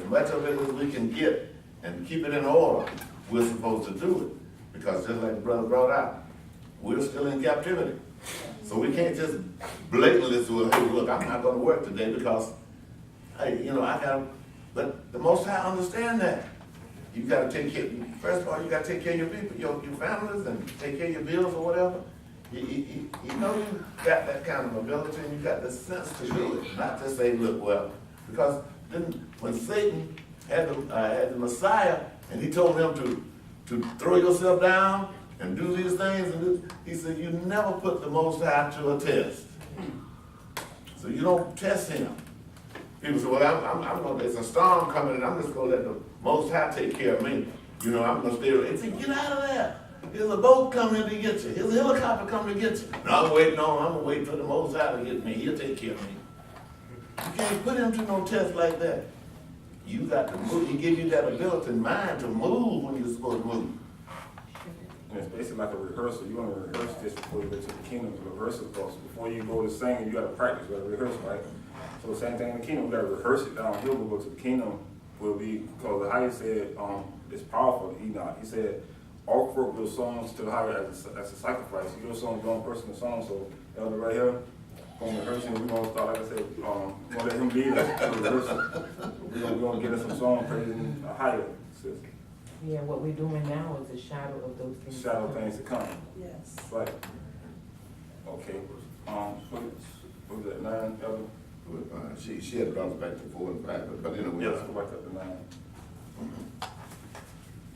as much of it as we can get and keep it in order, we're supposed to do it. Because just like the brother brought out, we're still in captivity. So we can't just blatantly say, well, hey, look, I'm not going to work today because, hey, you know, I got to, but the Most High understand that. You got to take care, first of all, you got to take care of your people, your families, and take care of your bills or whatever. You know you got that kind of ability and you got the sense to do it, not to say, look, well, because then when Satan had the Messiah and he told him to throw yourself down and do these things, and he said, you never put the Most High to a test. So you don't test him. People say, well, I'm going to, there's a storm coming and I'm just going to let the Most High take care of me. You know, I'm going to stay there. He said, get out of there. Here's a boat coming to get you. Here's a helicopter coming to get you. No, I'm waiting on, I'm going to wait for the Most High to get me. He'll take care of me. You can't put him to no test like that. You got to move. He gives you that ability in mind to move when you're supposed to move. And it's basically like a rehearsal. You want to rehearse this before you go to the kingdom. It's a rehearsal process. Before you go to sing, you got to practice. You got to rehearse, right? So the same thing in the kingdom. We got to rehearse it downhill. We go to the kingdom will be, because how he said, it's powerful. He said, offer up your songs to the higher as a sacrifice. Your song is one personal song. So elder right here, from rehearsing, we're gonna start, like I said, we're gonna let him lead us to rehearsal. We're gonna get us some song praising a higher system. Yeah, what we're doing now is a shadow of those things. Shadow things to come. Yes. Right. Okay. What was that, 9, elder? She had brought us back to 4 and 5, but anyway. Yeah, let's go back up to 9.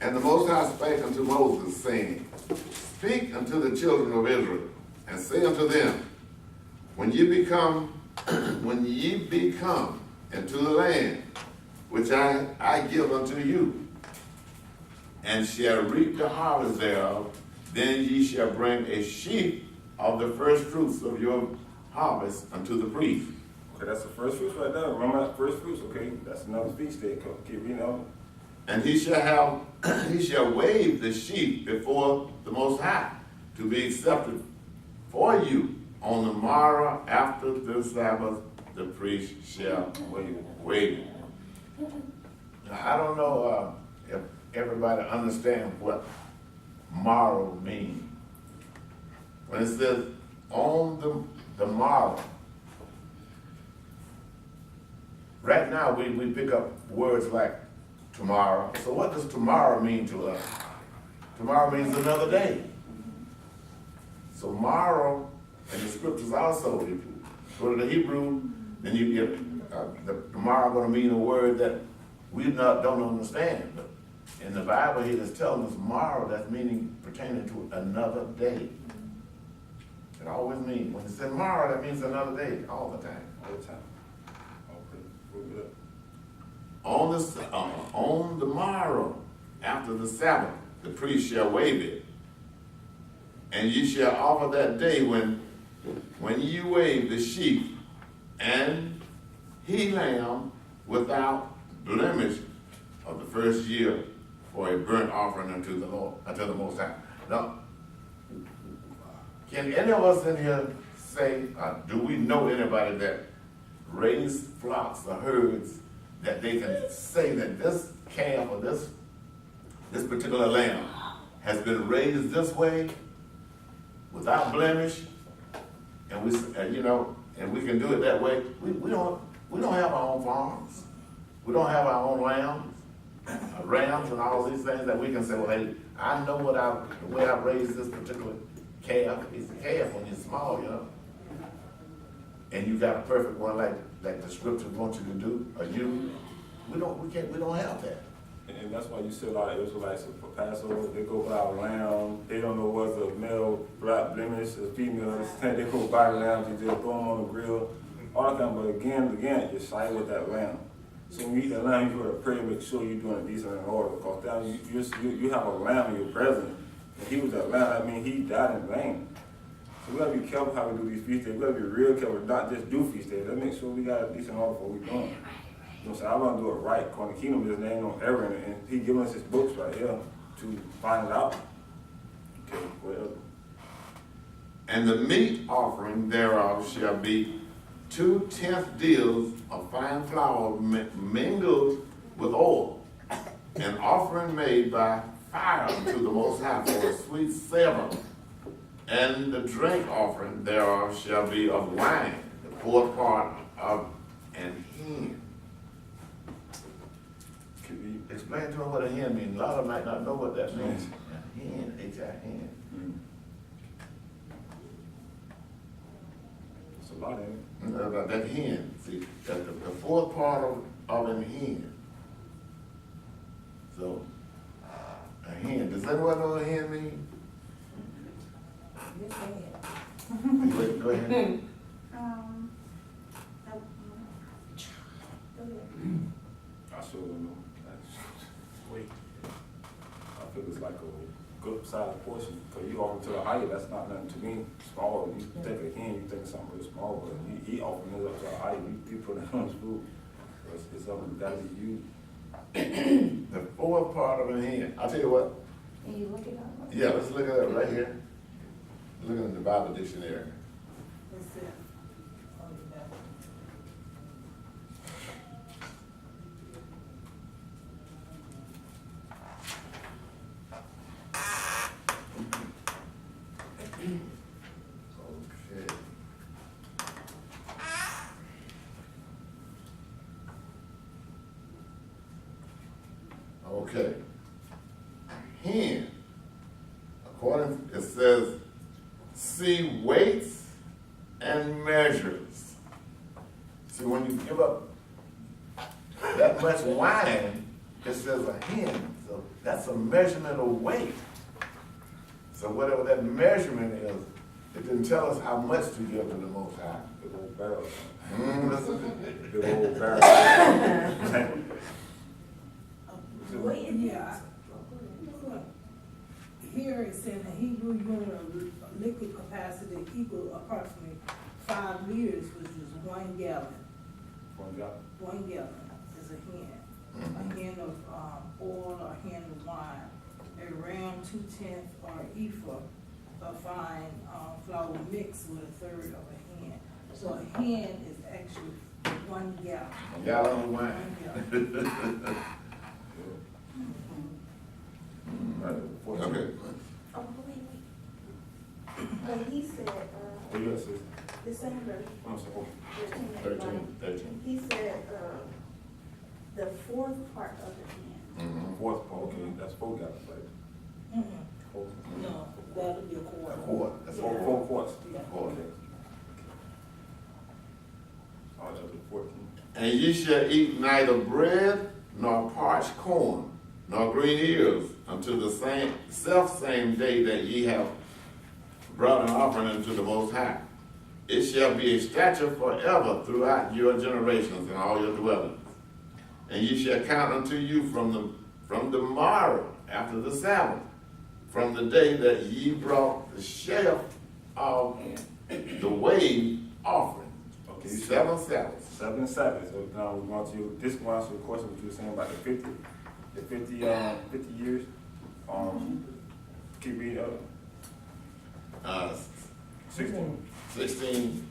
And the Most High spake unto Moses, saying, speak unto the children of Israel, and say unto them, when ye come into the land which I give unto you, and shall reap the harvest thereof, then ye shall bring a sheaf of the first fruits of your harvest unto the priest. Okay, that's the first fruits right there. Remember that first fruits, okay? That's another feast day. Keep reading on. And he shall wave the sheaf before the Most High to be accepted for you. On the morrow after the Sabbath, the priest shall wave it. Now, I don't know if everybody understands what morrow means. When it says on the morrow, right now we pick up words like tomorrow. So what does tomorrow mean to us? Tomorrow means another day. So morrow, and the scriptures also, if you go to the Hebrew, then you get the tomorrow going to mean a word that we don't understand. But in the Bible, he is telling us morrow, that's meaning pertaining to another day. It always means, when it says morrow, that means another day, all the time. All the time. Okay, we'll do that. On the morrow, after the Sabbath, the priest shall wave it. And ye shall offer that day when you wave the sheep and he lamb without blemish of the first year for a burnt offering unto the Lord, unto the Most High. Now, can any of us in here say, do we know anybody that raised flocks or herds that they can say that this calf or this particular lamb has been raised this way without blemish, and we can do it that way? We don't have our own farms. We don't have our own rams and all these things that we can say, well, hey, I know the way I raised this particular calf. It's a calf when you're small, and you got a perfect one like the scripture wants you to do, or we don't have that. And that's why you see a lot of Israelites for Passover, they go buy a lamb. They don't know what's a male, black blemish, a female. They go buy lambs and just throw them on the grill. All that kind, but again, you're shy with that lamb. So when you eat that lamb, you got to pray and make sure you're doing it decent in order. Because now you have a lamb in your presence, and he was that lamb. I mean, he died in vain. So we got to be careful how we do these feast days. We got to be real careful, not just do feast days. Let's make sure we got a decent order for what we're doing. You know what I'm saying? I want to do it right. Because the kingdom is named on Aaron, and he giving us his books right here to find it out. Okay, well. And the meat offering thereof shall be 2/10 deals of fine flour mingled with offering made by fire unto the Most High for a sweet savor. And the drink offering thereof shall be of wine, the fourth part of an hin. Explain to them what a hen means. A lot of them might not know what that means. A hen, H-I-N. It's a lot, ain't it? That hen, see, that's the fourth part of an hen. So, a hen, does anyone know what a hen means? Yes, I have. Go ahead. I sure don't know. Wait. I feel it's like a good sized portion, cause you offer to the height, that's not nothing to me, small, you think a hen, you think something really small, but he offering it up to the height, you put it on his food. It's something that gotta be used. The fourth part of a hen, I'll tell you what, Can you look it up? yeah, let's look at it right here. Looking in the Bible dictionary. Let's see. Oh, yeah. Okay. Okay. Hen, according, it says, see weights and measures. See, when you give up that much wine, it says a hen, so that's a measurement of weight. So whatever that measurement is, it didn't tell us how much to give to the Most High. Big old barrel. Listen. Big old barrel. Wait, Yeah. Here it says a Hebrew unit of liquid capacity equal approximately 5 liters, which is 1 gallon. 1 gallon. 1 gallon is a hen. A hen of oil, a hen of wine, a ram 2/10 or ephah of fine flour mixed with 1/3 of a hen. So a hen is actually 1 gallon. A gallon of 1 wine. gallon. Right, 14. Okay. Oh, wait. But he said, What you got, sis? the same verse, I'm sorry. 13. he said, the fourth part of the hand. Mm-hmm. Fourth part, okay, that's 4 gallons, right? Four. No, that'll be a A quart. quart, that's Four, all. 4 quarts. Yeah. Quart. Okay. I'll jump to 14. And ye shall eat neither bread nor parched corn, nor green ears, until the same day that ye have brought an offering unto the Most High. It shall be a statute forever throughout your generations and all your dwellings. And ye shall count unto you from the morrow after the Sabbath, from the day that ye brought the share of the wave offering. Okay, 7 Sabbaths. 7 and 7. So now we want to, this one answer the question what you were saying about the 50 years. Keep reading up. 16. 16,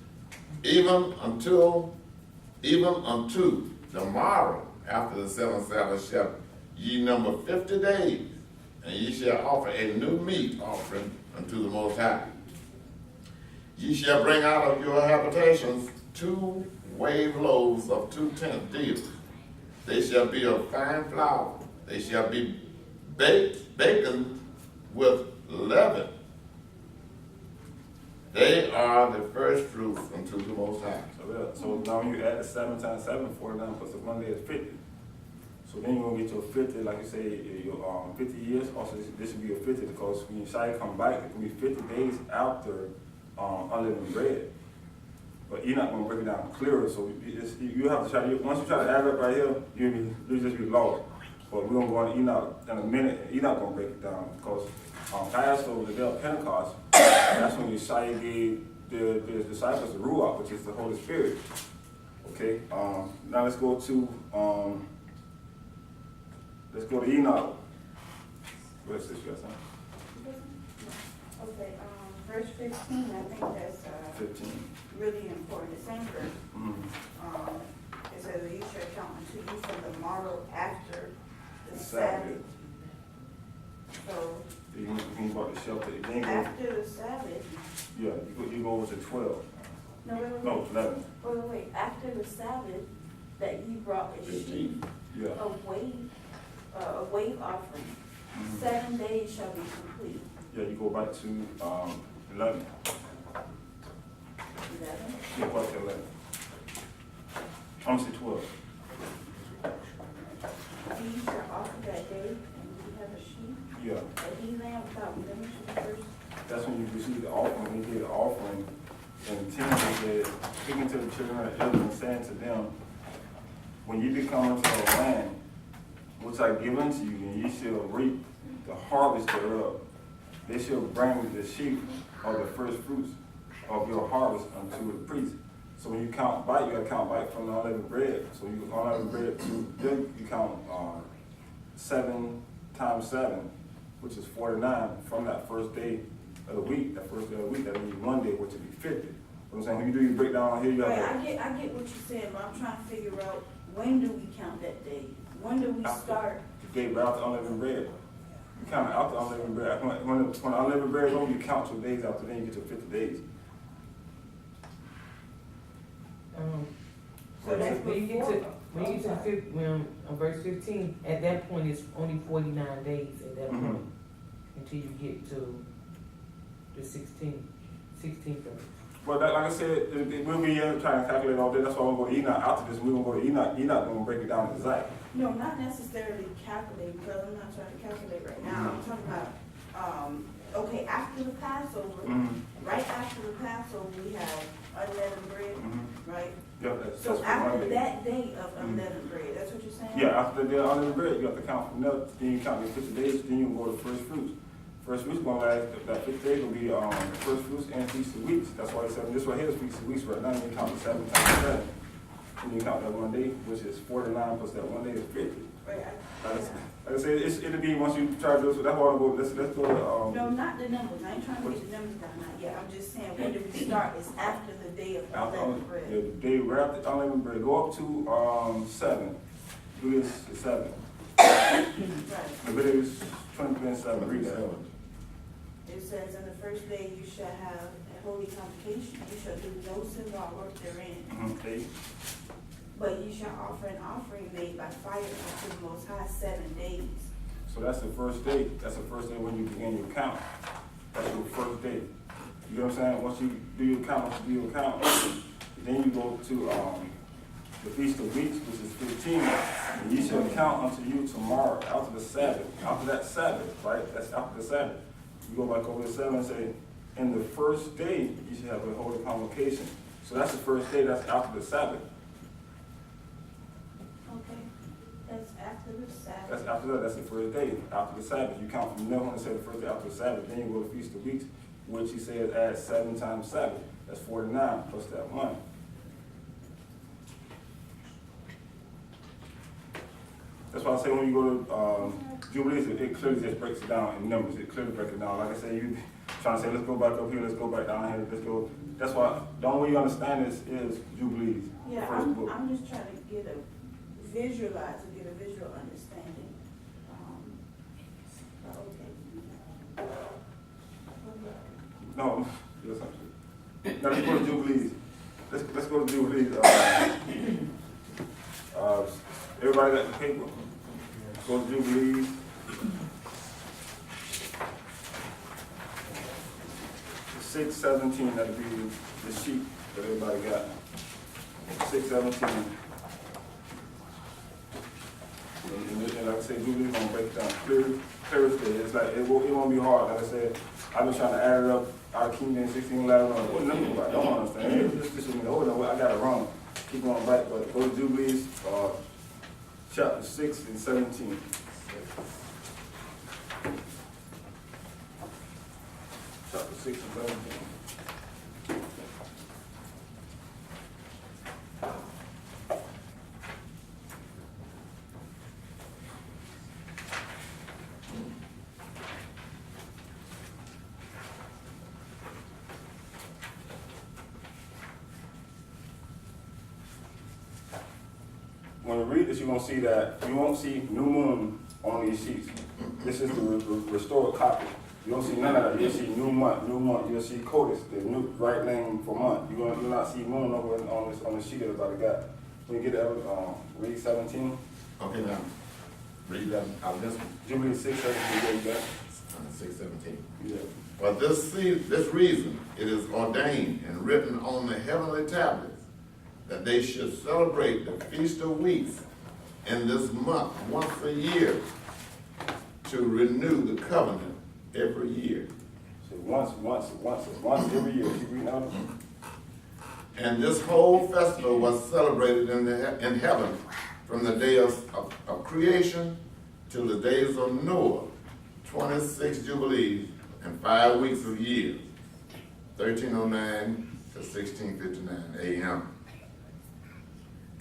even unto the morrow after the 7th Sabbath shall ye number 50 days, and ye shall offer a new meat offering unto the Most High. Ye shall bring out of your habitations 2 wave loaves of 2/10 deals. They shall be of fine flour. They shall be baken with leaven. They are the first fruits unto the Most High. So now when you add the 7 times 7, 49 plus the 1 day is 50. So then you're gonna get your 50, like you say, your 50 years. Also, this will be a 50 because when Shai come back, it can be 50 days after unleavened bread. But you're not gonna break it down clearer. So you have to try to, once you try to add it up right here, you'll just be lost. But we're gonna go on Enoch in a minute. Enoch gonna break it down because Passover, the day of Pentecost, that's when Yeshua gave the disciples the Ruach, which is the Holy Spirit. Okay. Now let's go to Enoch. What is this, you got something? Okay, verse 15, I think that's 15. really important, the same verse. Mm-hmm. It says, you shall count unto you from the morrow after the Sabbath. Sabbath So You bought the shelter, then go, after the Sabbath, yeah, you go over to 12, no, wait, no, 11, wait, after the Sabbath, that you brought a sheep, yeah. a wave offering, 7 days shall be complete. Yeah, you go back to, 11, 11. yeah, back to 11. I'm saying 12. He shall offer that day, and you have a sheep, Yeah, a he lamb without blemish in the first. that's when you receive the offering, when you get the offering, and Tim said, speaking to the children of Israel and saying to them, when you become into the land, which I give unto you, and ye shall reap the harvest thereof, they shall bring the sheep of the first fruits of your harvest unto the priest. So when you count back, you gotta count back from the unleavened bread. So you unleavened bread to then you count 7 times 7, which is 49 from that first day of the week. That first day of the week, that means Monday, which would be 50. You know what I'm saying? When you do your breakdown here, you Right, have I get what you're saying, but I'm trying to figure out, when do we count that day? When do we start? the day after unleavened bread. You count after unleavened bread. When unleavened bread is over, you count 2 days after, then you get to 50 days. So that's When you get to, before. when you get to verse 15, at that point, it's only 49 days at that Mhm. point, until you get to the 16th verse. But that, like I said, we'll be trying to calculate all day. That's why we're going to Enoch after this. We're going to go to Enoch. Enoch going to break it down exact. No, not necessarily calculate, because I'm not trying to calculate right now. I'm talking about, okay, after the Passover, right after the Passover, we have unleavened bread, right? Yeah, that's So for after Monday. that day of unleavened bread, that's what you're saying? Yeah, after the day of unleavened bread, you have to count from there. Then you count your 50 days. Then you can go to first fruits. First fruits going to last. That 50 days will be first fruits and feast of weeks. That's why they said this right here is feast of weeks right now. You count the 7 times 7. And you count that 1 day, which is 49 plus that 1 day is 50. Right, Like I said, it'll be once you try to do it. So that's why I go. Let's go to no, not the numbers, I ain't trying to get the numbers down, not yet, I'm just saying, when do we start, it's after the day of unleavened bread. the day right after unleavened bread. Go up to 7. Do this to 7. Right, Leviticus 20:7. Read that. it says, in the first day you shall have a holy convocation, you shall do no sinful work therein, Okay. but you shall offer an offering made by fire unto the Most High 7 days. So that's the first day. That's the first day when you begin your count. That's your first day. You know what I'm saying? Once you do your count, then you go to the Feast of Weeks, which is 15. And ye shall count unto you tomorrow, after the Sabbath. After that Sabbath, right? That's after the Sabbath. You go back over to 7 and say, in the first day, you should have a holy convocation. So that's the first day. That's after the Sabbath. Okay, that's after the Sabbath. That's after that, that's the first day, after the Sabbath. You count from there on and say the first day after the Sabbath, then you go to Feast of Weeks, which he says add 7 times 7. That's 49 plus that 1. That's why I say when you go to Jubilees, it clearly just breaks it down in numbers. It clearly breaks it down. Like I say, you trying to say, let's go back up here, let's go back down here, let's go. That's why the only way you understand this is Jubilees. Yeah, first book. I'm just trying to get a visual understanding. Okay. No, yes, actually. Now let's go to Jubilees. Let's go to Jubilees. Everybody got the paper? Go to Jubilees. The 6:17, that'll be the sheet that everybody got. 6:17. And like I said, Jubilees gonna break it down clear as day. It's like, it won't be hard. Like I said, I've been trying to add it up. I keep in 16, 11, what number? I don't understand. It's just I got it wrong. Keep on back, but go to Jubilees, chapter 6 and 17. Chapter 6 and 17. When we read this, you're gonna see that you won't see new moon on these sheets. This is the restored copy. You don't see none of that. You'll see new month. You'll see codis, the new right name for month. You'll not see moon over on the sheet that everybody got. When you get that, read 17. Okay, now, read that out of this one. Jubilee 6, 17, there you got. 6:17. Yeah. For this reason, it is ordained and written on the heavenly tablets that they should celebrate the Feast of Weeks in this month once a year to renew the covenant every year. So once every year. Keep reading out. And this whole festival was celebrated in heaven from the day of creation till the days of Noah, 26 jubilees and 5 weeks of years, 1309 to 1659 a.m.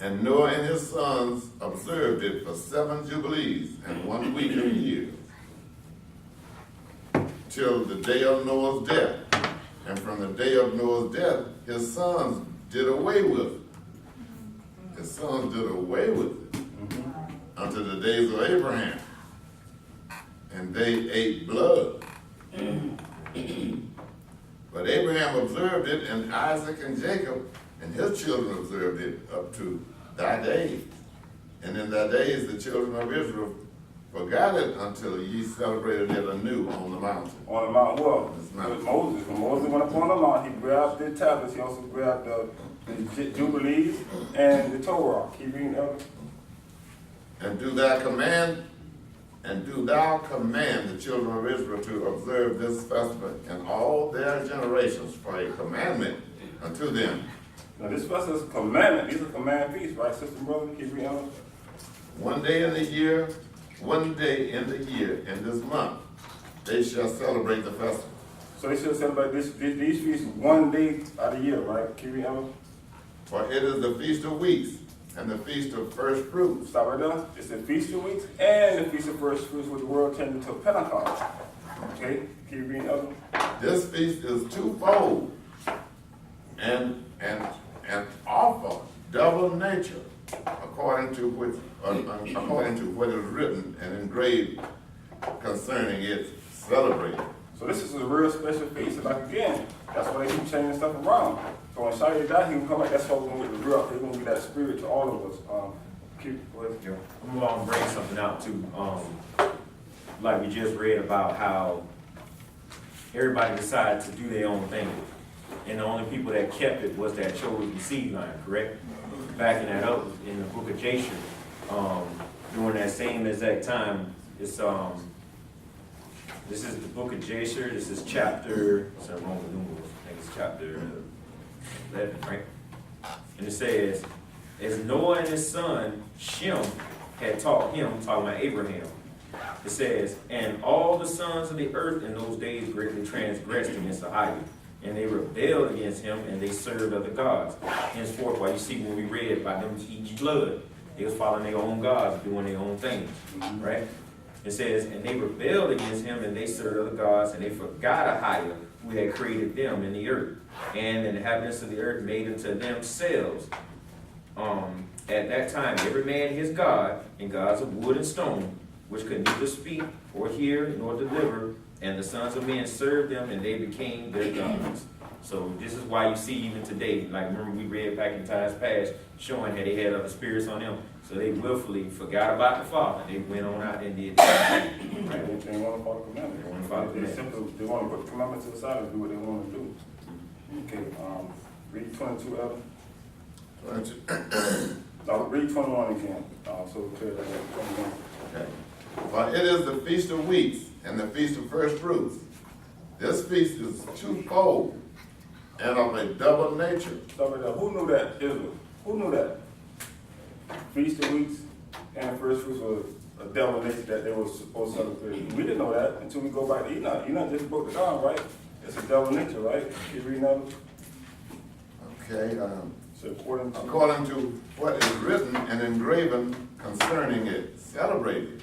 And Noah and his sons observed it for 7 jubilees and 1 week of years, till the day of Noah's death. And from the day of Noah's death, his sons did away with it. His sons did away with it until the days of Abraham. And they ate blood. But Abraham observed it, and Isaac and Jacob and his children observed it up to thy days. And in thy days the children of Israel forgot it until ye celebrated it anew on the mountain. On the Mount what? This mountain. Moses. When Moses went up on the mount, he grabbed the tablets. He also grabbed the jubilees and the Torah. Keep reading, Elder. And do thou command the children of Israel to observe this festival in all their generations for a commandment unto them. Now this festival is a commandment. These are command feasts, right, sister and brother? Keep reading, Elder. One day in the year, in this month, they shall celebrate the festival. So they should celebrate these feasts one day out of the year, right? Keep reading, Elder. For it is the Feast of Weeks and the Feast of First Fruits. Stop right there. It's the Feast of Weeks and the Feast of First Fruits, with the world turned into Pentecost. Okay? Keep reading, Elder. This feast is twofold and offer double nature, according to what is written and engraved concerning its celebrating. So this is a real special feast. And like again, that's why they keep changing stuff around. So when Shia died, he will come back. That's why we're going to get the real. They're going to be that spirit to all of us. Go ahead. I'm gonna bring something out too. Like we just read about how everybody decided to do their own thing, and the only people that kept it was that chosen seed line, correct? Backing that up in the book of Jasher, during that same exact time, it's this is the book of Jasher. This is chapter. It's a Roman numerals. I think it's chapter 11, right? And it says, as Noah and his son Shem had taught him, talking about Abraham, it says, and all the sons of the earth in those days greatly transgressed against Ahijah, and they rebelled against him, and they served other gods. Henceforth, why you see when we read about them eating blood, they was following their own gods, doing their own things, right? It says, and they rebelled against him, and they served other gods, and they forgot Ahijah, who had created them in the earth, and the inhabitants of the earth made unto themselves. At that time, every man his god, and gods of wood and stone, which could neither speak or hear nor deliver, and the sons of men served them, and they became their gods. So this is why you see even today, like remember we read back in times past, showing that they had other spirits on them. So they willfully forgot about the Father. They went on out and did that. Right? They want to follow the commandments. They want to follow the They want to put the commandments to the side and do what they want to do. Okay, read 22, Elder. 22. No, read 21 again. So we clear that up. 21. Okay. For it is the Feast of Weeks and the Feast of First Fruits. This feast is twofold and of a double nature. Stop right there. Who knew that? Israel. Who knew that? Feast of Weeks and the First Fruits was a double nature that they were supposed to celebrate. We didn't know that until we go back to Enoch. Enoch just broke it down, right? It's a double nature, right? Keep reading that. Okay. So according to what is written and engraven concerning it, celebrated.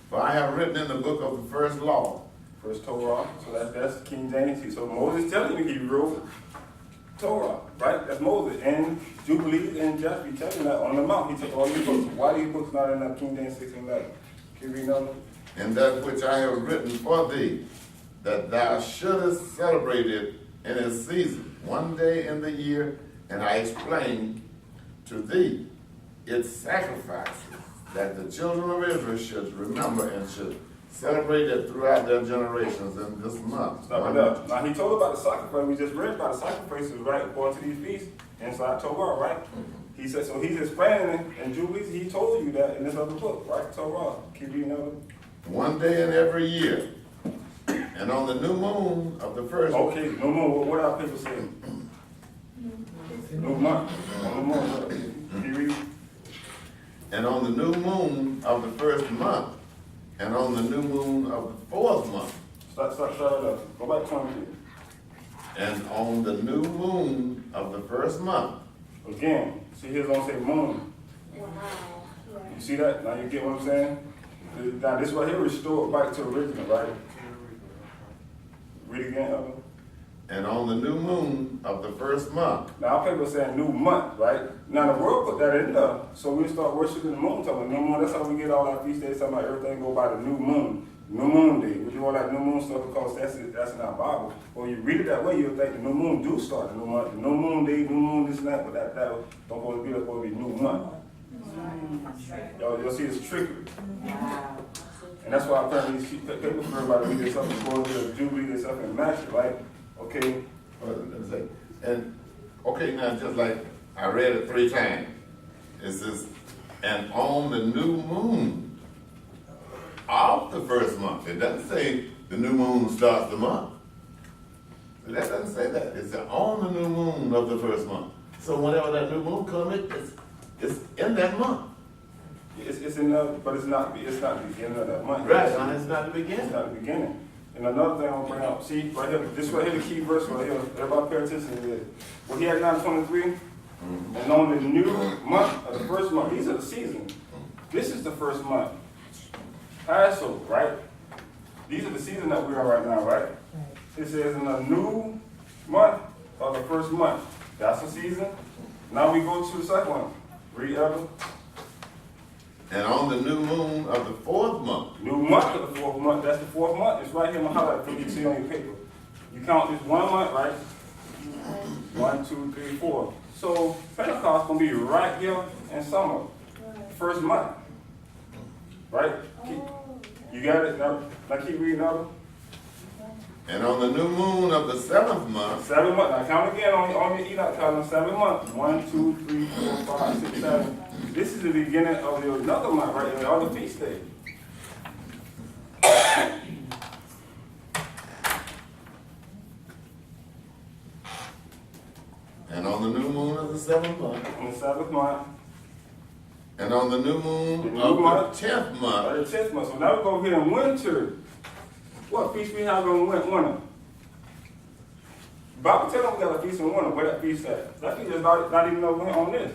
For I have written in the book of the first law. First Torah. So that's King James. So Moses telling you he wrote Torah, right? That's Moses. And Jubilees and Jeffrey telling that on the mount. He took all these books. Why these books not in that King James 16:11? Can you read another? And that which I have written for thee, that thou shouldest celebrate it in its season, one day in the year, and I explained to thee its sacrifices, that the children of Israel should remember and should celebrate it throughout their generations in this month. Stop right there. Now he told about the sacrifice. We just read about the sacrifices, right, according to these feasts inside Torah, right? He said, so he's explaining in Jubilees, he told you that in this other book, right? Torah. Keep reading another. One day in every year, and on the new moon of the first. Okay, no more. What are people saying? No month. No more. Can you read? And on the new moon of the first month, and on the new moon of the fourth month, Stop right there. Go back 20. and on the new moon of the first month. Again, see here's gonna say moon. Wow. You see that? Now you get what I'm saying? Now this right here restored back to original, right? Read again, Elder. And on the new moon of the first month. Now people are saying new month, right? Now the world put that in there, so we start worshiping the moon, talking about new moon. That's how we get all our feast days, talking about everything go by the new moon. New moon day. We do all that new moon stuff because that's in our Bible. When you read it that way, you'll think the new moon do start the new month. The new moon day, new moon, this and that, but that don't supposed to be, that's supposed to be new month. You'll see it's trickery. And that's why apparently these people for everybody read this up and go to the Jubilee, this up and match it, right? Okay. Let me say, and, okay, now just like I read it 3 times. It says, and on the new moon of the first month. It doesn't say the new moon starts the month. That doesn't say that. It's on the new moon of the first month. So whenever that new moon comes, it's in that month. It's in the, but it's not the beginning of that month. Right, and it's not the It's beginning. not the beginning. And another thing I'll bring up, see, right here, this right here, the key verse right here, everybody pay attention to this. Well, he had 9:23, and on the new month of the first month, these are the seasons. This is the first month. Passover, right? These are the seasons that we're in right now, right? It says in the new month of the first month. That's the season. Now we go to the second one. Read, Elder. And on the new moon of the fourth month. New month of the fourth month. That's the fourth month. It's right here in my highlight for you to see on your paper. You count this 1 month, right? 1, 2, 3, 4. So Pentecost gonna be right here in summer. First month. Right? You got it? Now keep reading Elder. And on the new moon of the 7th month. 7 months. Now count again on your Enoch calendar. 7 months. 1, 2, 3, 4, 5, 6, 7. This is the beginning of your another month, right? The other feast day. And on the new moon of the 7th month. On the 7th month. And on the new moon The new of month. the 10th month. The 10th month. So now we go here in winter. What feast we have on winter? The Bible tells us we got a feast in winter. Where that feast at? That feast is not even on this.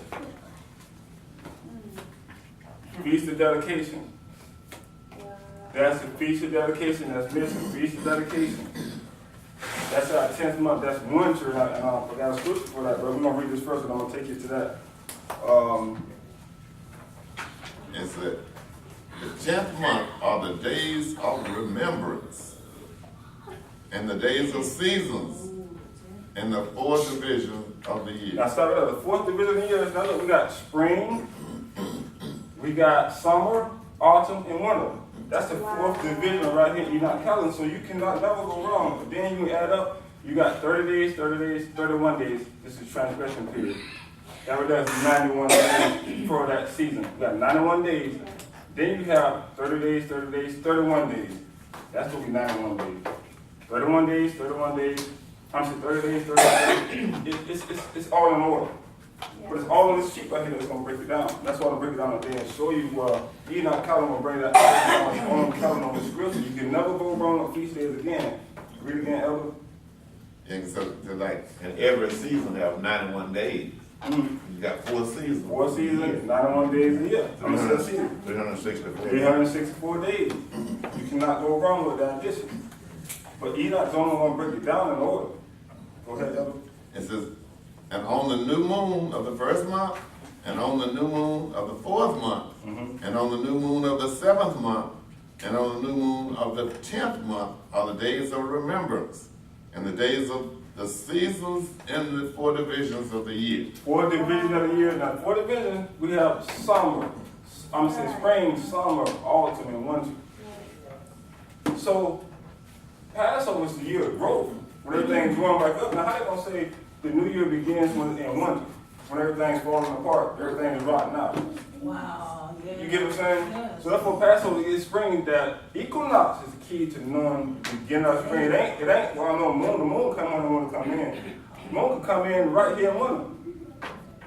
Feast of dedication. That's the feast of dedication. That's missing. Feast of dedication. That's our 10th month. That's winter. And I forgot a scripture for that, but we're gonna read this first, and I'm gonna take you to that. It's the 10th month are the days of remembrance, and the days of seasons, and the 4th division of the year. Now start with the 4th division of the year. Is now we got spring, we got summer, autumn, and winter. That's the 4th division right here. You're not counting, so you cannot never go wrong. But then you add up, you got 30 days, 30 days, 31 days. This is transgression period. That would have 91 days for that season. You got 91 days. Then you have 30 days, 30 days, 31 days. That's what we 91 days. 31 days, 31 days. I'm saying 30 days, 31 days. It's all in order. But it's all on this sheet right here that's going to break it down. That's why I'm going to break it down today and show you Enoch Calendar will bring that on the calendar on the scripture. You can never go wrong on feast days again. Read again, Elder. And so, like, and every season have 91 days. You got 4 seasons. 4 seasons, 91 days a year. 364. 364 days. You cannot go wrong with that addition. But Enoch's only going to break it down in order. Go ahead, Elder. It says, and on the new moon of the first month, and on the new moon of the fourth month, and on the new moon of the seventh month, and on the new moon of the 10th month are the days of remembrance, and the days of the seasons in the 4 divisions of the year. 4 divisions of the year. Now, 4 divisions, we have summer. I'm saying spring, summer, autumn, and winter. So, Passover is the year of growth. When everything's growing back up. Now, how they gonna say the new year begins in winter? When everything's falling apart, everything is rotting out. Wow, yeah. You get what I'm saying? Yes. So therefore Passover is spring. That equinox is the key to knowing the beginning of spring. It ain't, well, I know moon, the moon come on and want to come in. The moon can come in right here in winter.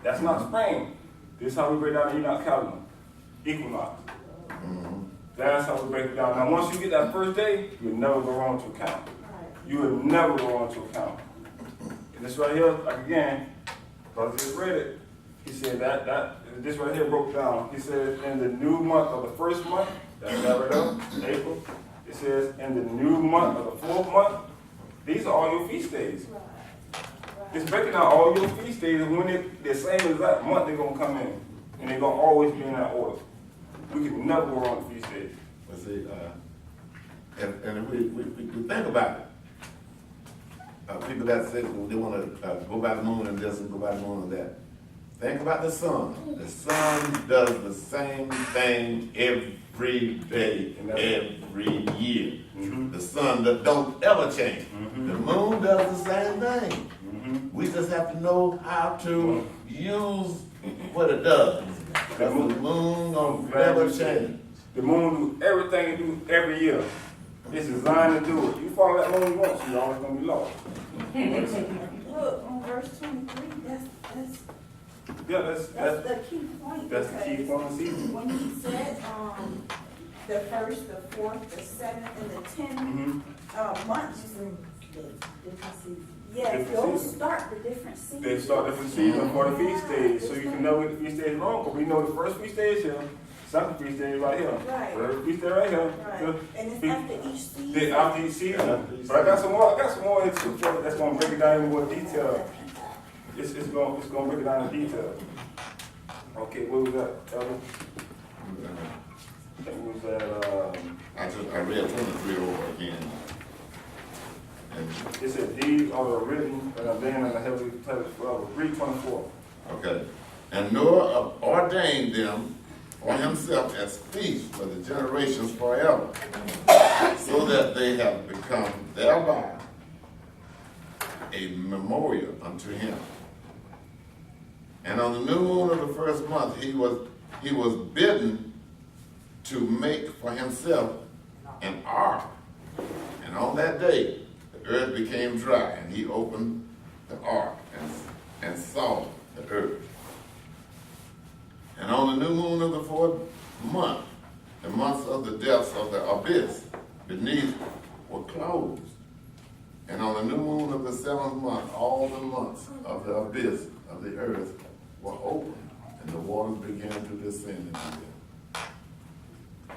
That's not spring. This is how we break down the Enoch calendar. Equinox. That's how we break it down. Now once you get that first day, you'll never go wrong to account. You will never go wrong to account. And this right here, like again, brother just read it. He said this right here broke down. He said in the new month of the first month, that's that right there, April. It says in the new month of the 4th month, these are all your feast days. It's breaking out all your feast days, and when the same exact month they're gonna come in. And they're gonna always be in that order. We can never go wrong with feast days. But see, and if we think about it. People that say they want to go by the moon and this and go by the moon and that. Think about the sun. The sun does the same thing every day, every year. The sun don't ever change. The moon does the same thing. We just have to know how to use what it does. The moon don't never change. The moon do everything it do every year. It's designed to do it. You follow that moon once, you're always gonna be lost. Look, on verse 23, that's the key point. That's the key because point of the season. When he said, the 1st, the 4th, the 7th, and the 10th, months, yes, Different those seasons. start the different seasons. They start different seasons for the feast days, so you can know what the feast day is wrong. Because we know the first feast day is here, second feast day is right here, Right. third feast day right here. Right, and it's after each season. Then after each season. But I got some more history for it that's gonna break it down in more detail. It's gonna break it down in detail. Okay, what was that, Elder? I think it was that, I read 23 over again. And, it said deeds are written and ordained in the heavenly places forever. Read 24. okay. And Noah ordained them for himself as feasts for the generations forever, so that they have become thereby a memorial unto him. And on the new moon of the first month, he was bidden to make for himself an ark. And on that day, the earth became dry, and he opened the ark and saw the earth. And on the new moon of the 4th month, the months of the depths of the abyss beneath were closed. And on the new moon of the 7th month, all the months of the abyss of the earth were opened, and the waters began to descend into them.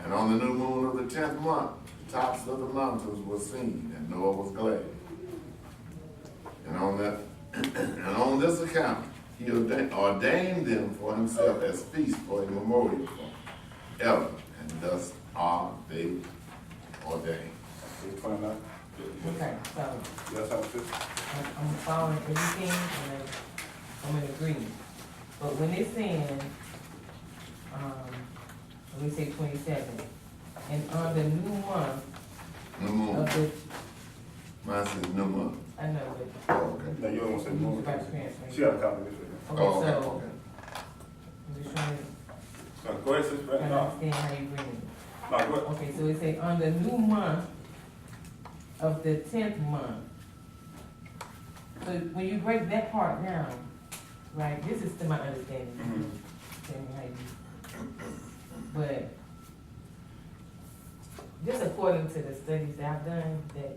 And on the new moon of the 10th month, the tops of the mountains were seen, and Noah was glad. And on this account, he ordained them for himself as feasts for a memorial forever, and thus are they ordained. Verse 29. Okay, so Yes, I'm just. I'm following everything and I'm in agreement. But when it's saying, let me say 27, and on the new month New moon. of the, Mine says new month. I know, but Oh, okay. No, you don't say I'm no. using vice transfer. She got a copy of this. Okay, Oh, okay, so, okay. I'm just trying No, go ahead, sis. to Right now. understand how you bring it. No, go ahead. Okay, so it say on the new month of the 10th month. So when you break that part down, right, this is to my understanding. Tell me how you, but just according to the studies that I've done, that,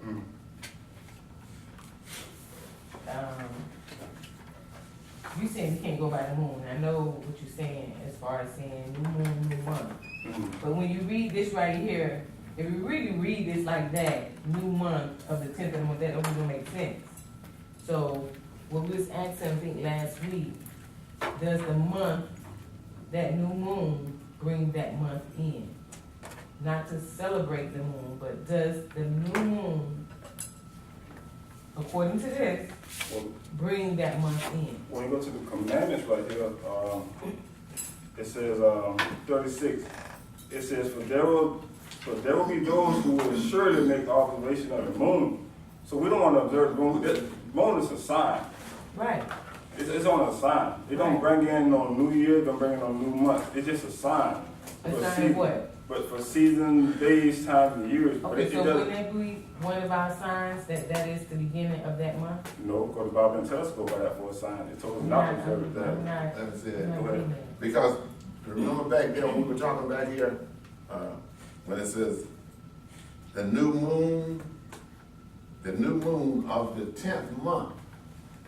you saying you can't go by the moon. I know what you're saying as far as saying new moon, new month. But when you read this right here, if you really read this like that, new month of the 10th of the month, that don't even make sense. So what we was asking, I think, last week, does the month, that new moon, bring that month in? Not to celebrate the moon, but does the new moon, according to this, Well, bring that month in? when you go to the commandments right here, it says, 36, it says, for there will be those who will surely make observation of the moon. So we don't want to observe the moon. The moon is a sign. Right, It's on a sign. It don't bring in on New Year, it don't bring in on New Month. It's just a sign. a For sign season- of what? But for season, days, times, and years. But Okay, it so doesn't. wouldn't that be one of our signs, that that is the beginning of that month? No, because the Bible didn't tell us to go by that for a sign. It told us I'm not not, to observe that. I'm not, Let me see I'm that. not Go ahead. reading that. Because remember back then, when we were talking back here, when it says the new moon of the 10th month.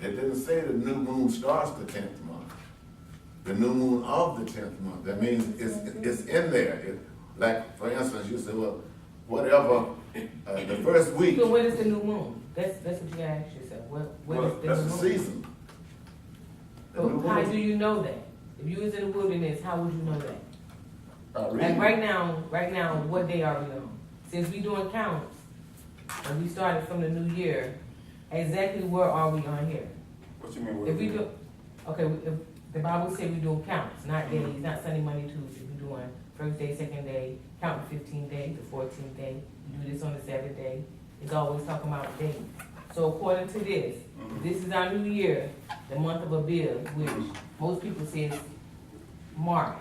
It didn't say the new moon starts the 10th month. The new moon of the 10th month. That means it's in there. Like, for instance, you say, well, whatever, the first week, So what is the new moon? That's what you gotta ask yourself, what is the that's new the moon? season. The new So how moon. do you know that? If you was in the wilderness, how would you know that? Like Reading. right now, what day are we on? Since we doing counts, and we started from the new year, exactly where are we on here? What you mean? What If we you mean? do, okay, if the Bible said we doing counts, not days, not Sunday, Monday, Tuesday, we doing first day, second day, counting 15th day, the 14th day, we do this on the 7th day, it's always talking about days. So according to this, this is our new year, the month of Abib, which most people say is March.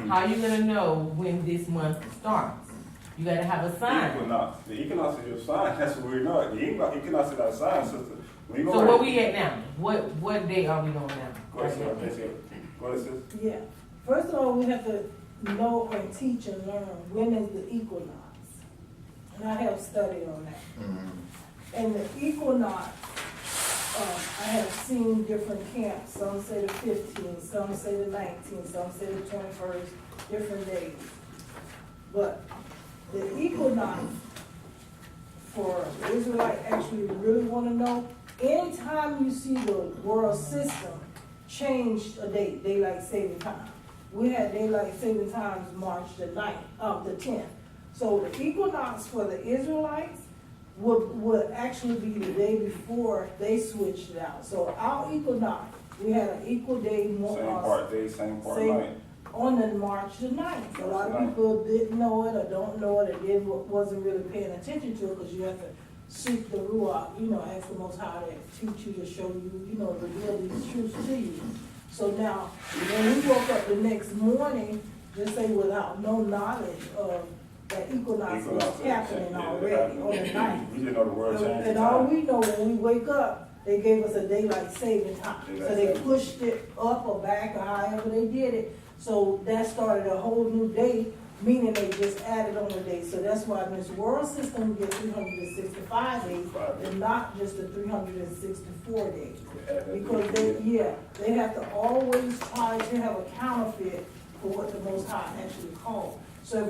How you gonna know when this month starts? You gotta have a sign. Equinox. The equinox is your sign. That's what we know. The equinox is our sign, sister. When you go So right- where we at now? What day are we on now? Go ahead, sis. Go ahead, sis. Yeah, first of all, we have to know and teach and learn when is the equinox. And I have studied on that. Mhm. And the equinox, I have seen different camps, some say the 15th, some say the 19th, some say the 21st, different days. But the equinox, for the Israelite actually really wanna know, anytime you see the world system change a date, daylight saving time. We had daylight saving times March the 10th. So the equinox for the Israelites would actually be the day before they switched it out. So our equinox, we had an equal day more. Same part day, same part same- night. On the March the 9th. A lot of people didn't know it or don't know it or wasn't really paying attention to it because you have to seek the Ruach, ask the Most High to teach you, to show you, reveal these truths to you. So now, when we woke up the next morning, just say without no knowledge of that equinox was happening already on the night. We didn't know the world changed. And all we know, when we wake up, they gave us a daylight saving time. So they pushed it up or back or however they did it. So that started a whole new day, meaning they just added on a day. So that's why in this world system, we get 365 days and not just the 364 days. Because they have to always try to have a counterfeit for what the Most High actually called. So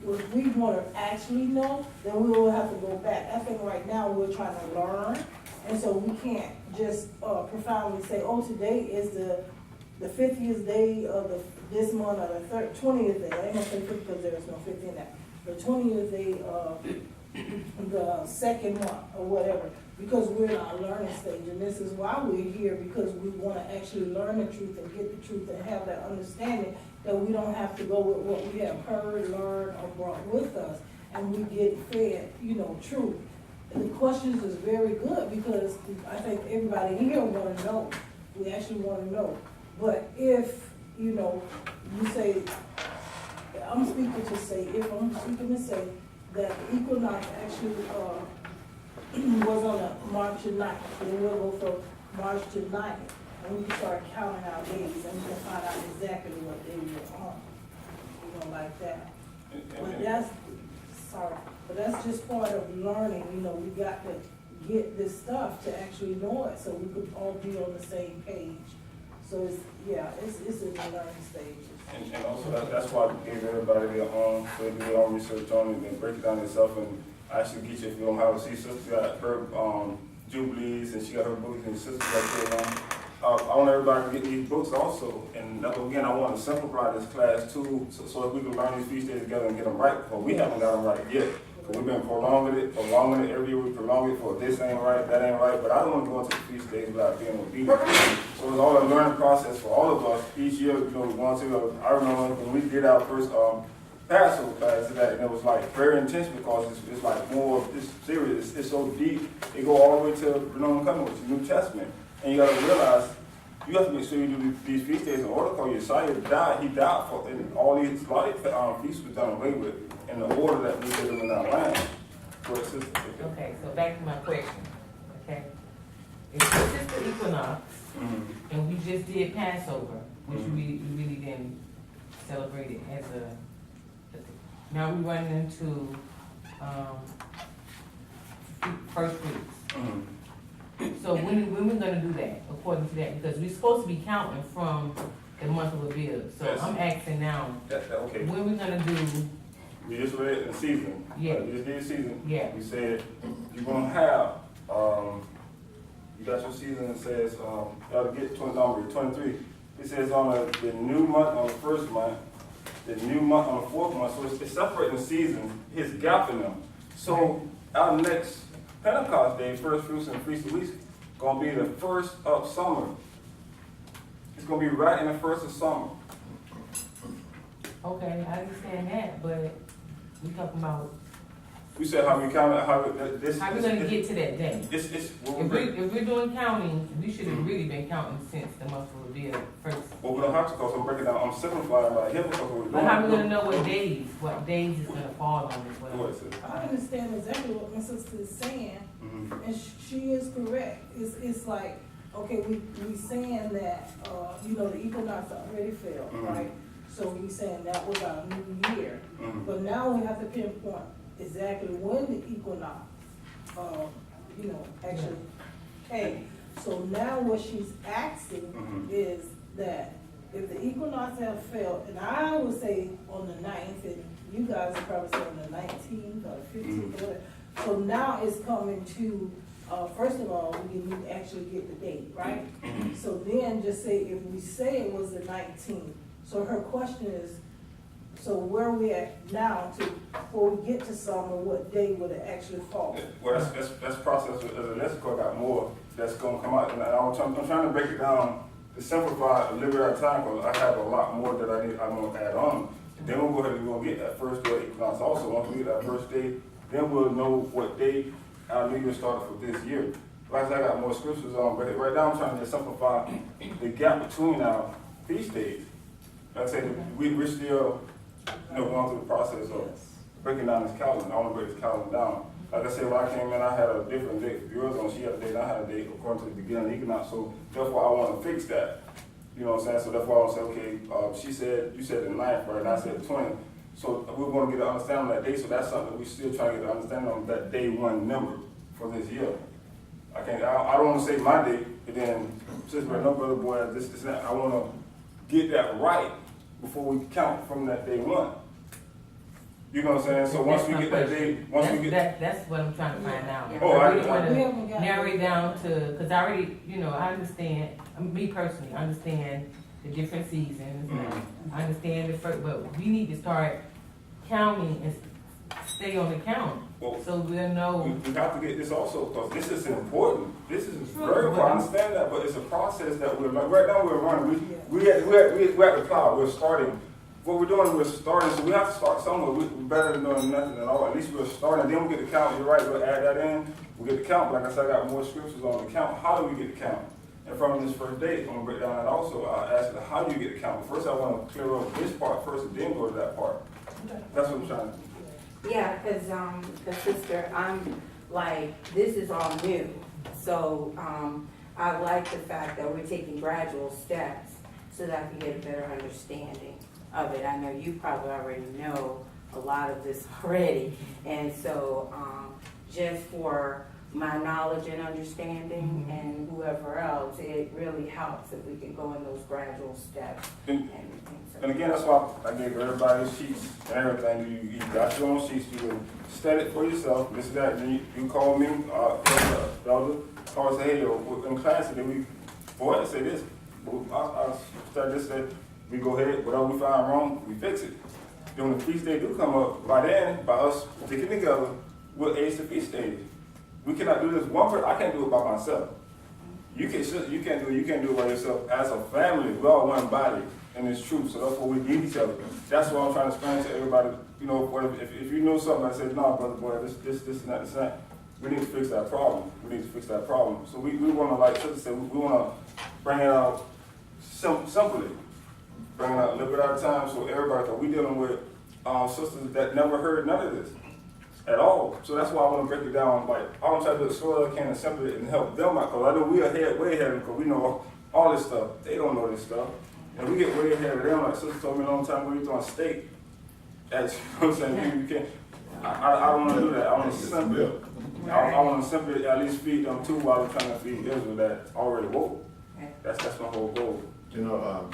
if we want to actually know, then we will have to go back. I think right now we're trying to learn, and so we can't just profoundly say, oh, today is the 50th day of this month, or the 20th day. I ain't gonna say 50 because there's no 50 in that. The 20th day of the second month or whatever, because we're in our learning stage, and this is why we're here, because we want to actually learn the truth and get the truth and have that understanding that we don't have to go with what we have heard, learned, or brought with us, and we get fed, truth. And the questions is very good because I think everybody here want to know. We actually want to know. But if, you say, I'm speaking to say that the equinox actually was on a March the 9th. Then we'll go from March to 9th, and we can start counting our days, and we can find out exactly what day we're on. Like that. But that's just part of learning, we got to get this stuff to actually know it, so we could all be on the same page. So it's in the learning stages. And also that's why we gave everybody their own, so they do their own research on it and break it down themselves and actually get you, if you don't have a C-system, you got her Jubilees, and she got her books and sisters like that. I want everybody to get these books also, and again, I want to simplify this class too, so that we can learn these feast days together and get them right, because we haven't got them right yet. We've been prolonging it, every year we prolong it for this ain't right, that ain't right, but I don't want to go into the feast days without being obedient. So it's all a learning process for all of us. Each year, we want to, I remember when we did our first Passover class today, and it was like very intense because it's like more, it's serious, it's so deep, it go all the way to the New Testament. And you gotta realize, you have to make sure you do these feast days in order, because Yeshua died, he died for, and all these, a lot of feasts was done away with in the order that we did them in our land. Okay, so back to my question, okay? If this is the equinox, and we just did Passover, which we really didn't celebrate it as now we're running into, first fruits. So when we're gonna do that, according to that, because we're supposed to be counting from the month of Abib. So Yes. I'm asking now, Okay. when we gonna do, We just read in season. Yeah. We just did season. Yeah. We said, you're gonna have, you got your season, it says, you gotta get 23. It says on the new month, on the first month, the new month on the fourth month, so it's separating the seasons, it's gapping them. So our next Pentecost Day, first fruits and feast of weeks, gonna be the first of summer. It's gonna be right in the first of summer. okay, I understand that, but we talking about, We said how we count it, this. how we gonna get to that day? It's, If we're doing counting, we should have really been counting since the month of Abib first. well, we don't have to, because I'm breaking down, I'm simplifying right here because we're doing. But how we gonna know what days is gonna fall on this? Go ahead, sis. I understand exactly what my sister is saying, Mhm. and she is correct. It's like, okay, we saying that, the equinox already fell, Mhm. right? So we saying that was our new year. Mhm. But now we have to pinpoint exactly when the equinox, actually came. So now what she's asking Mhm. is that if the equinox have fell, and I would say on the 9th, and you guys would probably say on the 19th or 15th or whatever. So now it's coming to, first of all, we need to actually get the date, right? So then just say, if we say it was the 19th, so her question is, so where are we at now to, before we get to summer, what day would it actually fall? Well, that's process, as a lexical, got more that's gonna come out, and I'm trying to break it down to simplify, liberate our time, because I have a lot more that I'm gonna add on. Then we'll go ahead and we'll get that first day of equinox also. Once we get that first day, then we'll know what day our new year started for this year. Like I said, I got more scriptures on, but right now I'm trying to just simplify the gap between our feast days. Like I said, we're still, going through the process of breaking down this calendar. I want to break this calendar down. Like I said, when I came in, I had a different date for yours on. She had a date, I had a date according to the beginning of the equinox. So therefore, I want to fix that. You know what I'm saying? So therefore, I want to say, okay, you said the 9th, right? And I said the 20th. So we're going to get an understanding of that day. So that's something we still trying to get an understanding of that day one number for this year. I don't want to say my date, and then since we're no brother boy, this, that. I want to get that right before we count from that day one. You know what I'm saying? So once we get that day, That's what I'm trying to find out. Oh, I I- really We wanna haven't got narrow it it. down to, cause I already, I understand, me personally, I understand the different seasons. I understand the first, but we need to start counting and stay on the count, Well, so we'll know. we have to get this also, because this is important. This is Sure, very important. I understand that, but it's a process that we're, like, right now we're running. We're at the plow. We're starting. What we're doing, we're starting, so we have to start somewhere. We're better than doing nothing at all. At least we're starting. Then we get the count. You're right, we'll add that in. We get the count. Like I said, I got more scriptures on the count. How do we get the count? And from this first date, I'm going to break down that also. I asked her, how do you get the count? First, I want to clear up this part first and then go to that part. That's what I'm trying to do. Yeah, cause sister, I'm like, this is all new. So, I like the fact that we're taking gradual steps so that we get a better understanding of it. I know you probably already know a lot of this already. And so, just for my knowledge and understanding, and whoever else, it really helps if we can go in those gradual steps. And, things like and again, that's why I gave everybody sheets and everything. You got your own sheets, you can study it for yourself, this, that, and then you call me, the other, call and say, hey, yo, in class today, we, go ahead and say this. I start this, that, we go ahead, whatever we find wrong, we fix it. Then when the feast day do come up, by then, by us sticking together, we'll ace the feast days. We cannot do this one person. I can't do it by myself. You can't do it by yourself. As a family, we're all one body, and it's true. So that's why we need each other. That's what I'm trying to explain to everybody. You know, if you know something, I said, no, brother, boy, this, and that. We need to fix that problem. So we want to, like Sister said, we want to bring it out simply. Bring it out a little bit at a time, so everybody, because we dealing with sisters that never heard none of this at all. So that's why I want to break it down. Like, I want to try to do it so I can and simply and help them out. Because I know we are way ahead of them, because we know all this stuff. They don't know this stuff. And we get way ahead of them. Like Sister told me a long time, when you're throwing steak at you, know what I'm saying? You can't. I don't want to do that. I want to simply at least feed them too while we're trying to feed Israel that already woke. That's my whole goal. You know,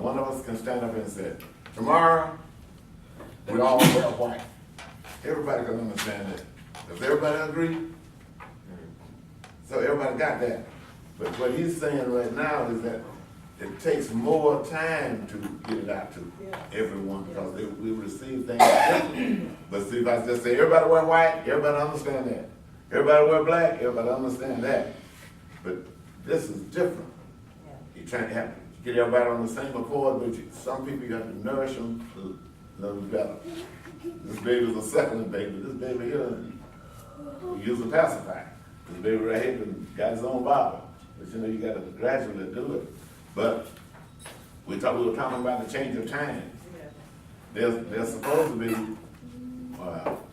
one of us can stand up and say, tomorrow, we all wear white. Everybody can understand that. Does everybody agree? So everybody got that. But what he's saying right now is that it takes more time to get it out to everyone, because we receive things differently. But see, if I just say, everybody wear white, everybody understand that. Everybody wear black, everybody understand that. But this is different. You're trying to have get everybody on the same accord, but some people you have to nourish them a little better. This baby's a suckling baby. This baby here, we use a pacifier. This baby right here got his own bottle. But you know, you got to gradually do it. But we were talking about the change of time. There's supposed to be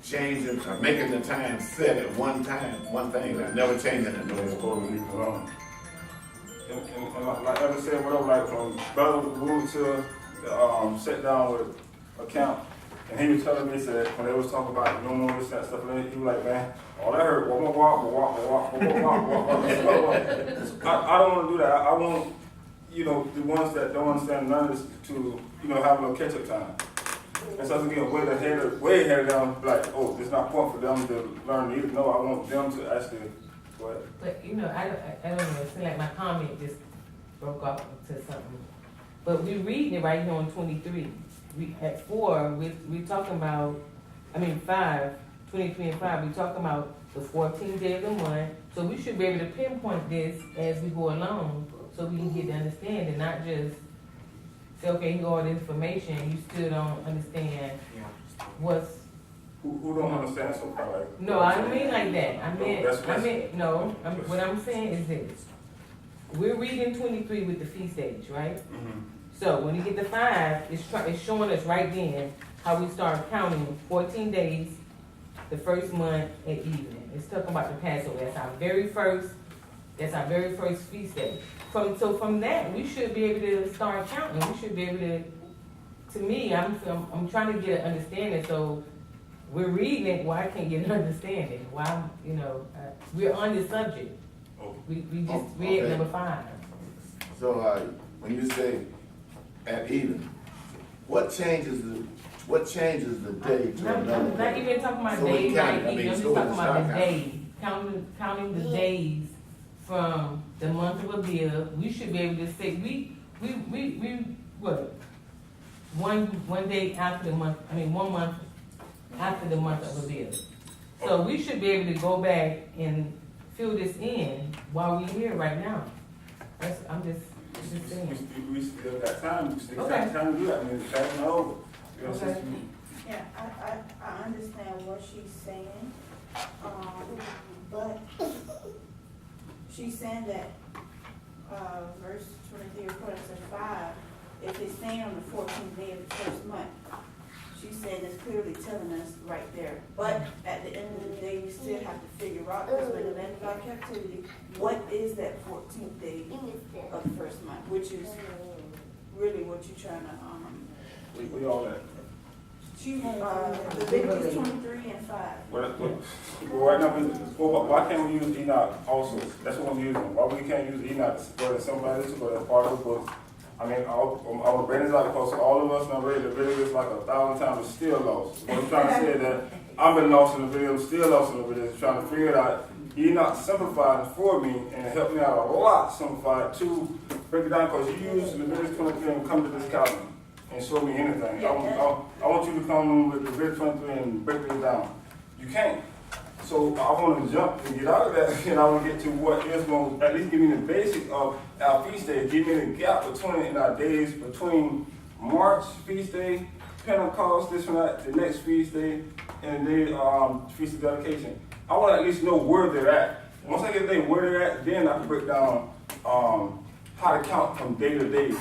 changing or making the time set at one thing, like never changing it. They're supposed to leave it alone. And like I said, whatever, like from brother moved to sit down with account, and he was telling me, said when they was talking about no more this, that stuff, he was like, man, all I heard, walk. I don't want to do that. I want, you know, the ones that don't understand none of this to, you know, have a little catch-up time. And so again, way ahead of them, like, oh, it's not important for them to learn either. No, I want them to actually. But you know, I don't know. It seemed like my comment just broke off to something. But we're reading it right here on 23. We at 4. We're talking about. 5, 23 and 5. We're talking about the 14th day of the month. So we should be able to pinpoint this as we go along, so we can get the understanding, not just say, okay, you got all the information, you still don't understand what's. Who don't understand so far? Like, No, I don't mean like that. What I'm saying is this. We're reading 23 with the feast days, right? Mm-hmm. So when you get to 5, it's showing us right then how we start counting 14 days, the first month at evening. It's talking about the Passover. That's our very first feast day. From that, we should be able to start counting. We should be able to me, I'm trying to get an understanding. So we're reading it, I can't get an understanding. We're on the subject. We just read number 5. So when you say at even, what changes the day to another I'm day? not even talking about So we days count it. like even. I'm just so talking we about the start days. Counting the days from the month of Abib. We should be able to say we what? One day after the month. 1 month after the month of Abib. So we should be able to go back and fill this in while we're here right now. I'm just saying. We still got time. We still Okay. got time to do that. It's passing over. You know what I'm Okay. saying? Yeah, I understand what she's saying, but she's saying that, verse 23 according to 5, if it's saying on the 14th day of the first month, she's saying it's clearly telling us right there. But at the end of the day, we still have to figure out, because we're in the land of our captivity, what is that 14th day of the first month, which is really what you're trying to, We all that. Leviticus 23 and 5. Right now, why can't we use Enoch also? That's what I'm using. Why we can't use Enoch for somebody else, but as part of the book? I mean, I would bring this out because all of us now read the Leviticus like 1,000 times and still lost. What I'm trying to say is that I've been lost in the video, still lost in the video, trying to figure it out. Enoch simplified it for me and helped me out a lot, simplified to break it down because you use Leviticus 23 and come to this calendar and show me anything. I want you to come with Leviticus 23 and break it down. You can't. So I want to jump and get out of that, and I want to get to what is going to at least give me the basic of our feast day, give me the gap between in our days between March feast day, Pentecost, this one, the next feast day, and the feast of dedication. I want to at least know where they're at. Once I get where they're at, then I can break down how to count from day to day.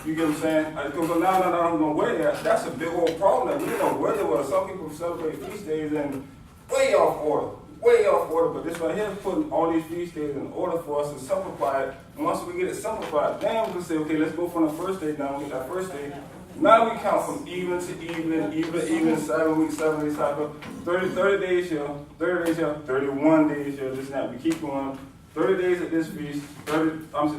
You get what I'm saying? Because now I don't know where they're at. That's a big old problem. We don't know where they were. Some people celebrate feast days and way off order, but this right here is putting all these feast days in order for us to simplify it. And once we get it simplified, then we can say, okay, let's go from the first day down, we get that first day. Now we count from evening to evening, 7 weeks, 7 days cycle, 30 days here, 31 days here, this and that. We keep going. 30 days at this feast, 30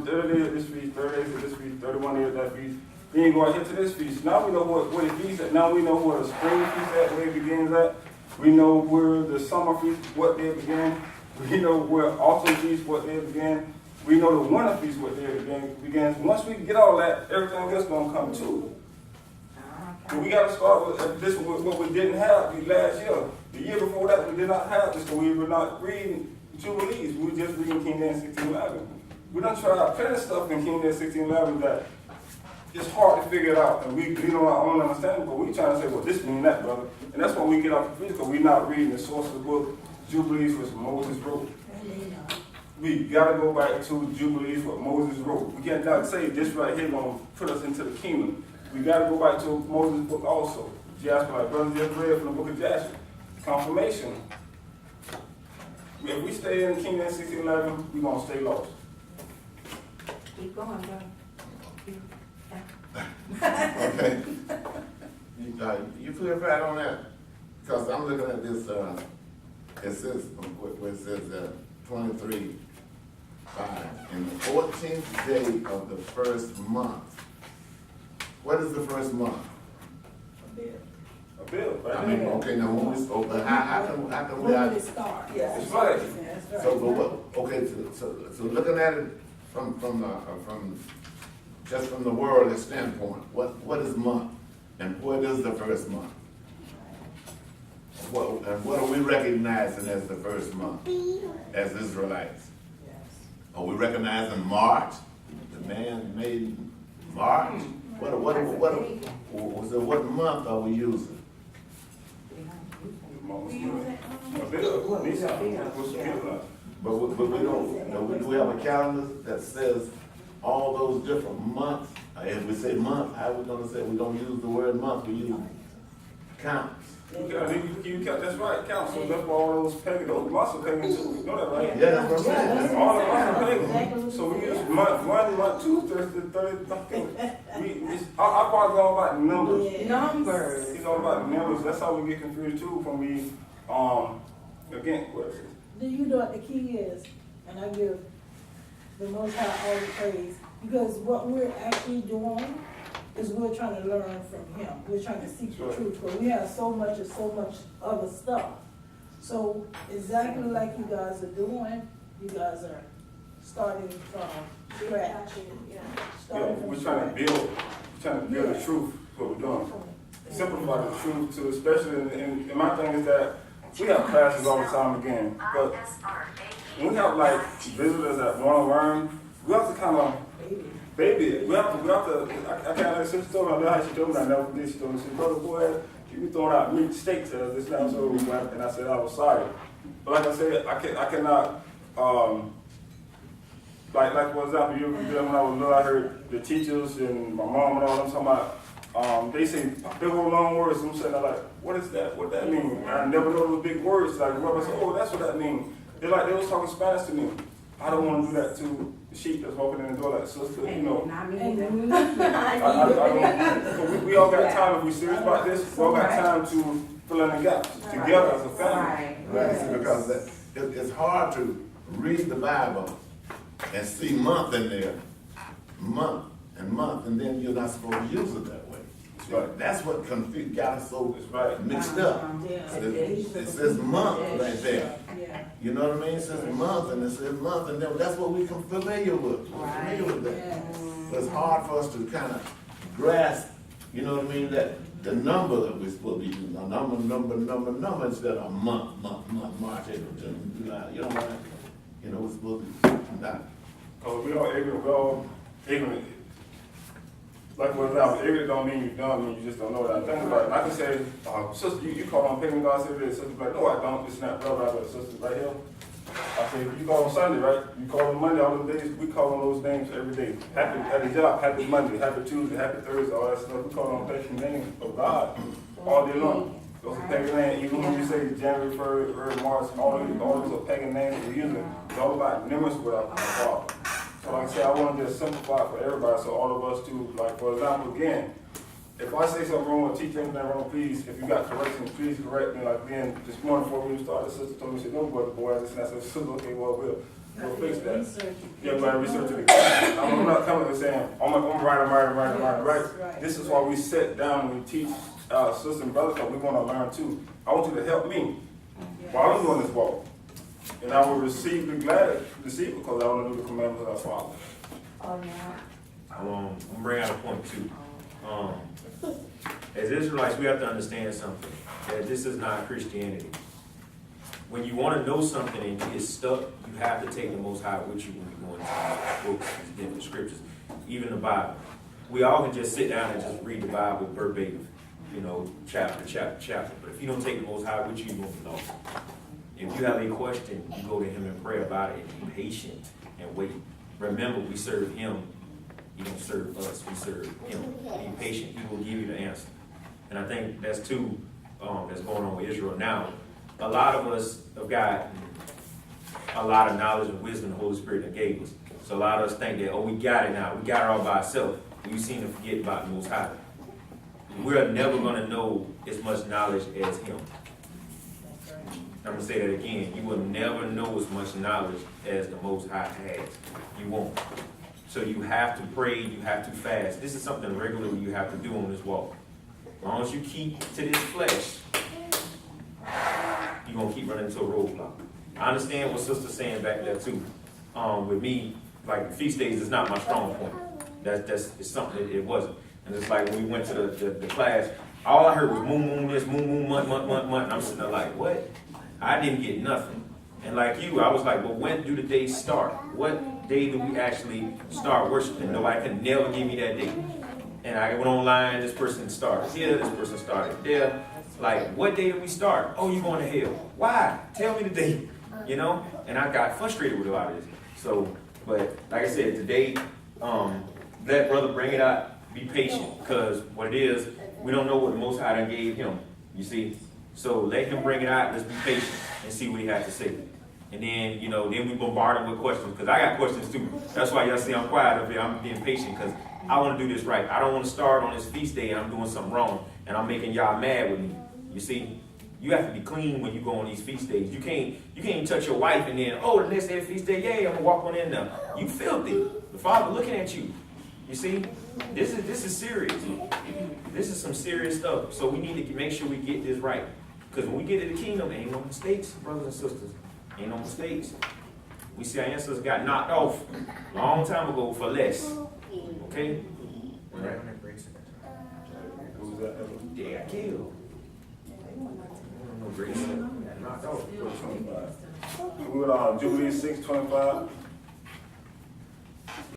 days at this feast, 30 days at this feast, 31 days at that feast. Then you go out here to this feast. Now we know where the feast at. Now we know where the spring feast at, where it begins at. We know where the summer feast, what day it began. We know where autumn feast, what day it began. We know the winter feast, what day it begins. Once we get all that, everything else gonna come too. But we gotta start with this what we didn't have last year. The year before that, we did not have this, so we were not reading Jubilees. We were just reading King James 1611. We done tried plenty of stuff in King James 1611 that it's hard to figure it out, and we know our own understanding, but we trying to say, well, this means that, brother. And that's why we get off the feast, because we're not reading the source of the book, Jubilees, which Moses wrote. We got to go back to Jubilees, what Moses wrote. We can't not say this right here going to put us into the kingdom. We got to go back to Moses' book also. Jasper, like brother just read from the book of Jasper. Confirmation. If we stay in King James 1611, we're going to stay lost. Keep going, brother. Okay. You clear right on that? Because I'm looking at this, it says, where it says 23:5. In the 14th day of the first month. What is the first month? A bill, right? I mean, okay, now when we spoke, but how come we When are? did it start? Yeah. That's right. That's right. So, but what, okay, so looking at it from just from the worldly standpoint, what is month? And what is the first month? What are we recognizing as the first month as Israelites? Yes. Are we recognizing March? The man made March? What month are we using? A bill. Nissan. But we don't, do we have a calendar that says all those different months? If we say month, how are we gonna say we don't use the word month, we use counts? You count, that's right, count. So that's why all those pagan, those months are pagan too. You know that, right? Yeah, that's what I'm saying. All the months are pagan. So we use month 1, month 2, 30. Our part's all about numbers. Yeah. Numbers. It's all about numbers. That's how we get confused too when we, again, what is it? Do you know what the key is? And I give the Most High all the praise, because what we're actually doing is we're trying to learn from him. We're trying to seek the truth, but we have so much other stuff. So exactly like you guys are doing, you guys are starting from scratch. Yeah, Starting from we're trying to build the truth, what we're doing. Simplify the truth to, especially, and my thing is that we have classes all the time again, but when we have like visitors that want to learn, we have to kind of baby it. We have to, I can't let sister told me, I know how she told me, I never did, she told me, she said, brother, boy, you be throwing out meat steaks at us, this now, so, and I said, I was sorry. But like I said, I cannot, like for example, when I was little, I heard the teachers and my mom and all them talking about, they say big old long words. I'm saying, like, what is that? What that mean? I never know those big words. Like, I said, oh, that's what that means. They was talking Spanish to me. I don't wanna do that to the sheep that's walking in the door like, sister, you And know. not me And either. I don't, we all got time, if we serious about this, we all got time to fill in the gaps together as a family. Right. See, because it's hard to read the Bible and see month in there, month, and then you're not supposed to use it that way. See, Right. that's what got us so That's right. mixed up. Yeah. It says month right there. Yeah. You know what I mean? It says month, and it says month, and then that's what we can familiar with. We're familiar with that. Yes. But it's hard for us to kind of grasp, you know what I mean, that the number that we're supposed to be using, a number instead of month, March, April, June, July, you know what I mean? You know, we're supposed to be not. Cause we all ignorant. Like for example, ignorant don't mean you dumb, mean you just don't know what I think about it. I can say, sister, you call on pagan God, say this, sister be like, no I don't, it's not, blah, blah, blah, sister right here. I say, you call on Sunday, right? You call on Monday, all those days, we call on those names every day. Happy at the job, happy Monday, happy Tuesday, happy Thursday, all that stuff. We call on pagan names of God all day long. Those are pagan names, even when you say January, February, March, all those are pagan names that we're using. It's all about numerous with our Father. So like I said, I want to just simplify it for everybody, so all of us too, like for example, again, if I say something wrong or teach anything wrong, please, if you got corrections, please correct me. Like then, this morning before we started, the sister told me, she said, no, brother, boy, this and that. I said, sister, okay, well, we'll fix that. Yeah, but I research it again. I'm not coming and saying, I'm right. This is why we sit down and we teach our sisters and brothers, because we want to learn too. I want you to help me while I'm doing this walk. And I will receive the because I want to do the commandments of our Father. Oh, yeah. I'm bringing out a point too. As Israelites, we have to understand something, that this is not Christianity. When you want to know something and you get stuck, you have to take the Most High with you when you go into these books, these different scriptures, even the Bible. We all can just sit down and just read the Bible verbatim, you know, chapter. But if you don't take the Most High with you, you won't know. If you have a question, you go to him and pray about it and be patient and wait. Remember, we serve him. He don't serve us. We serve him. Be patient. He will give you the answer. And I think that's too, that's going on with Israel now. A lot of us have got a lot of knowledge and wisdom the Holy Spirit that gave us. So a lot of us think that, oh, we got it now. We got it all by ourselves. We seem to forget about the Most High. We're never going to know as much knowledge as him. I'm going to say that again. You will never know as much knowledge as the Most High has. You won't. So you have to pray, you have to fast. This is something regularly you have to do on this walk. As long as you keep to this flesh, you're going to keep running into a roadblock. I understand what Sister's saying back there too. With me, like feast days is not my strong point. It's something that it wasn't. And it's like when we went to the class, all I heard was moon this, moon, month. And I'm sitting there like, what? I didn't get nothing. And like you, I was like, well, when do the days start? What day do we actually start worshiping? Nobody can never give me that date. And I went online, this person started here, this person started there. Like, what day do we start? Oh, you going to hell. Why? Tell me the date. You know? And I got frustrated with a lot of this. So, but like I said, today, let brother bring it out. Be patient, because what it is, we don't know what the Most High done gave him. You see? So let him bring it out. Let's be patient and see what he has to say. And then, you know, then we bombard him with questions, because I got questions too. That's why y'all see I'm quiet up here. I'm being patient because I want to do this right. I don't want to start on this feast day and I'm doing something wrong and I'm making y'all mad with me. You see? You have to be clean when you go on these feast days. You can't touch your wife and then, oh, the next day feast day, yay, I'm gonna walk on in there. You filthy. The Father looking at you. You see? This is serious. This is some serious stuff. So we need to make sure we get this right. Because when we get to the kingdom, ain't no mistakes, brothers and sisters. Ain't no mistakes. We see our ancestors got knocked off a long time ago for less. Okay? Right. Who's that? They got killed. No grace. Knocked off. We were on Jubilee 6:25.